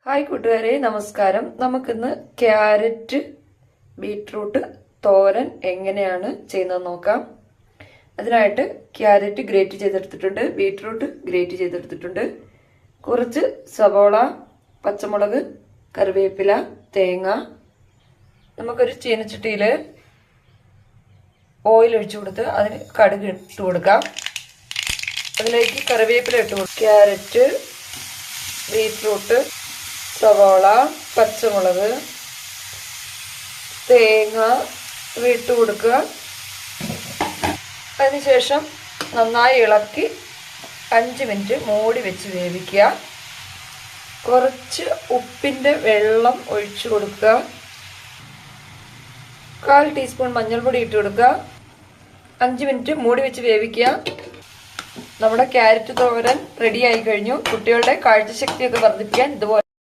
Hi കൂട്ടുകാരെ, നമസ്കാരം. നമുക്കിന്ന് ക്യാരറ്റ് ബീട്രൂട്ട് തോരൻ എങ്ങനെയാണ് ചെയ്യുന്നത് നോക്കാം. അതിനായിട്ട് ക്യാരറ്റ് ഗ്രേറ്റ് ചെയ്തെടുത്തിട്ടുണ്ട്, ബീട്രൂട്ട് ഗ്രേറ്റ് ചെയ്തെടുത്തിട്ടുണ്ട്, കുറച്ച് സവോള, പച്ചമുളക്, കറിവേപ്പില, തേങ്ങ. നമുക്കൊരു ചീനച്ചട്ടിയിൽ ഓയിൽ ഒഴിച്ചു കൊടുത്ത് അതിന് കടുക് ഇട്ട് കൊടുക്കാം. അതിലേക്ക് കറിവേപ്പില ഇട്ട് കൊടുക്കാം. ക്യാരറ്റ്, ബീട്രൂട്ട്, സവാള, പച്ചമുളക്, തേങ്ങ ഇട്ട് കൊടുക്കുക. അതിനുശേഷം നന്നായി ഇളക്കി 5 മിനിറ്റ് മൂടി വെച്ച് വേവിക്കുക. കുറച്ച് ഉപ്പിൻ്റെ വെള്ളം ഒഴിച്ചു കൊടുക്കുക. 1/4 ടീസ്പൂൺ മഞ്ഞൾപ്പൊടി ഇട്ട് കൊടുക്കുക. 5 മിനിറ്റ് മൂടി വെച്ച് വേവിക്കുക. നമ്മുടെ ക്യാരറ്റ് തോരൻ റെഡി ആയി കഴിഞ്ഞു. കുട്ടികളുടെ കാഴ്ചശക്തിയൊക്കെ വർദ്ധിപ്പിക്കാൻ ഇതുപോലെ